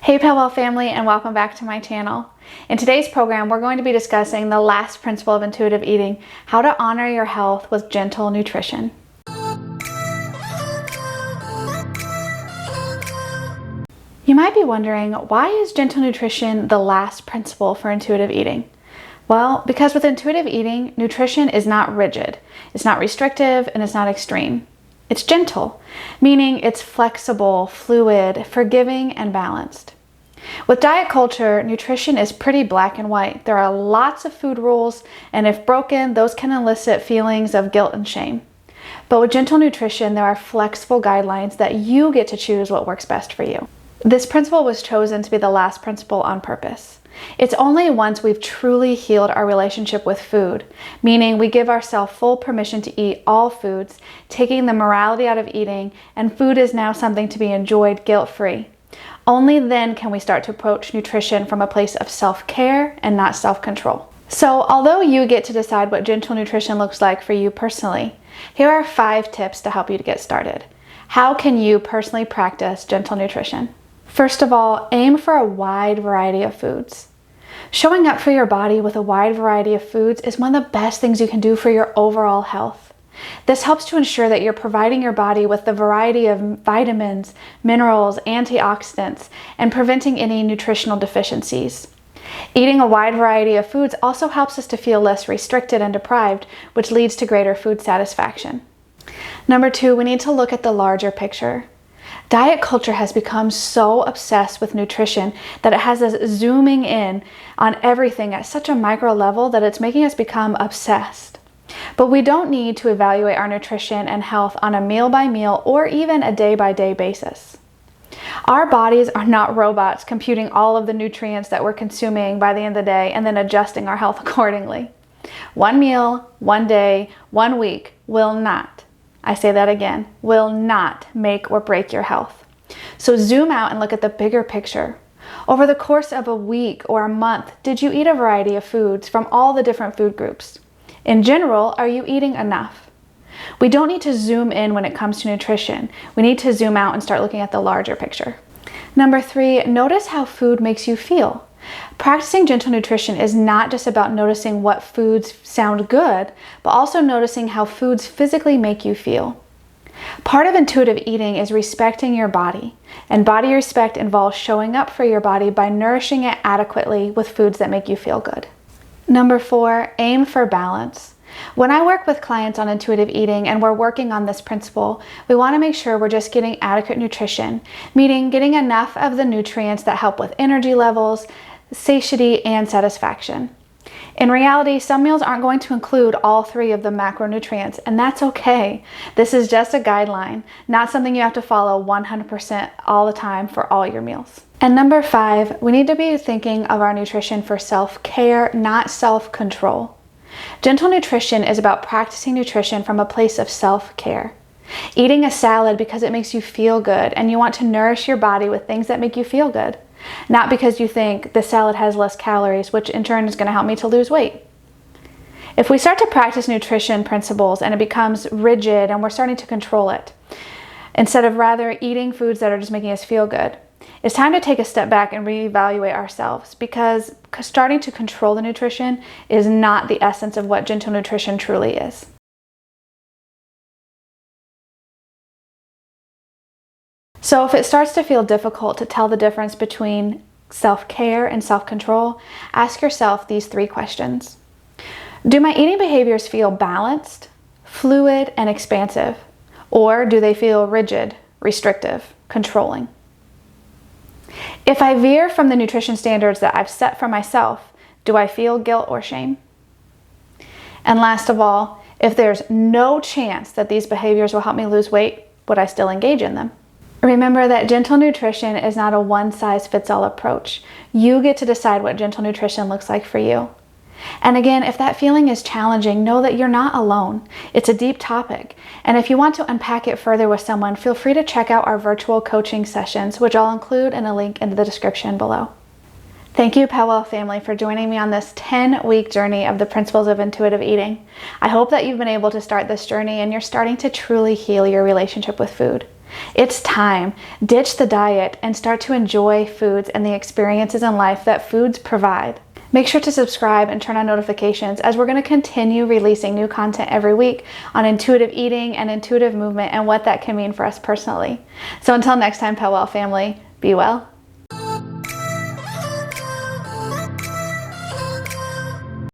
Hey Powell family, and welcome back to my channel. In today's program, we're going to be discussing the last principle of intuitive eating, how to honor your health with gentle nutrition. You might be wondering, why is gentle nutrition the last principle for intuitive eating? Well, because with intuitive eating, nutrition is not rigid, it's not restrictive, and it's not extreme. It's gentle, meaning it's flexible, fluid, forgiving, and balanced. With diet culture, nutrition is pretty black and white. There are lots of food rules, and if broken, those can elicit feelings of guilt and shame. But with gentle nutrition, there are flexible guidelines that you get to choose what works best for you. This principle was chosen to be the last principle on purpose. It's only once we've truly healed our relationship with food, meaning we give ourselves full permission to eat all foods, taking the morality out of eating, and food is now something to be enjoyed guilt-free. Only then can we start to approach nutrition from a place of self-care and not self-control. So, although you get to decide what gentle nutrition looks like for you personally, here are 5 tips to help you to get started. How can you personally practice gentle nutrition? First of all, aim for a wide variety of foods. Showing up for your body with a wide variety of foods is one of the best things you can do for your overall health. This helps to ensure that you're providing your body with the variety of vitamins, minerals, antioxidants, and preventing any nutritional deficiencies. Eating a wide variety of foods also helps us to feel less restricted and deprived, which leads to greater food satisfaction. Number 2, we need to look at the larger picture. Diet culture has become so obsessed with nutrition that it has us zooming in on everything at such a micro level that it's making us become obsessed. But we don't need to evaluate our nutrition and health on a meal-by-meal or even a day-by-day basis. Our bodies are not robots computing all of the nutrients that we're consuming by the end of the day and then adjusting our health accordingly. One meal, one day, 1 week will not, I say that again, will not make or break your health. So zoom out and look at the bigger picture. Over the course of a week or a month, did you eat a variety of foods from all the different food groups? In general, are you eating enough? We don't need to zoom in when it comes to nutrition. We need to zoom out and start looking at the larger picture. Number 3, notice how food makes you feel. Practicing gentle nutrition is not just about noticing what foods sound good, but also noticing how foods physically make you feel. Part of intuitive eating is respecting your body, and body respect involves showing up for your body by nourishing it adequately with foods that make you feel good. Number 4, aim for balance. When I work with clients on intuitive eating and we're working on this principle, we want to make sure we're just getting adequate nutrition, meaning getting enough of the nutrients that help with energy levels, satiety, and satisfaction. In reality, some meals aren't going to include all 3 of the macronutrients, and that's okay. This is just a guideline, not something you have to follow 100% all the time for all your meals. And number 5, we need to be thinking of our nutrition for self-care, not self-control. Gentle nutrition is about practicing nutrition from a place of self-care. Eating a salad because it makes you feel good and you want to nourish your body with things that make you feel good. Not because you think the salad has less calories, which in turn is going to help me to lose weight. If we start to practice nutrition principles and it becomes rigid and we're starting to control it, instead of rather eating foods that are just making us feel good, it's time to take a step back and reevaluate ourselves, because starting to control the nutrition is not the essence of what gentle nutrition truly is. So if it starts to feel difficult to tell the difference between self-care and self-control, ask yourself these 3 questions. Do my eating behaviors feel balanced, fluid, and expansive? Or do they feel rigid, restrictive, controlling? If I veer from the nutrition standards that I've set for myself, do I feel guilt or shame? And last of all, if there's no chance that these behaviors will help me lose weight, would I still engage in them? Remember that gentle nutrition is not a one-size-fits-all approach. You get to decide what gentle nutrition looks like for you. And again, if that feeling is challenging, know that you're not alone. It's a deep topic. And if you want to unpack it further with someone, feel free to check out our virtual coaching sessions, which I'll include in a link in the description below. Thank you, Powell family, for joining me on this 10-week journey of the principles of intuitive eating. I hope that you've been able to start this journey and you're starting to truly heal your relationship with food. It's time. Ditch the diet and start to enjoy foods and the experiences in life that foods provide. Make sure to subscribe and turn on notifications, as we're going to continue releasing new content every week on intuitive eating and intuitive movement and what that can mean for us personally. So until next time, Pet Well family, be well.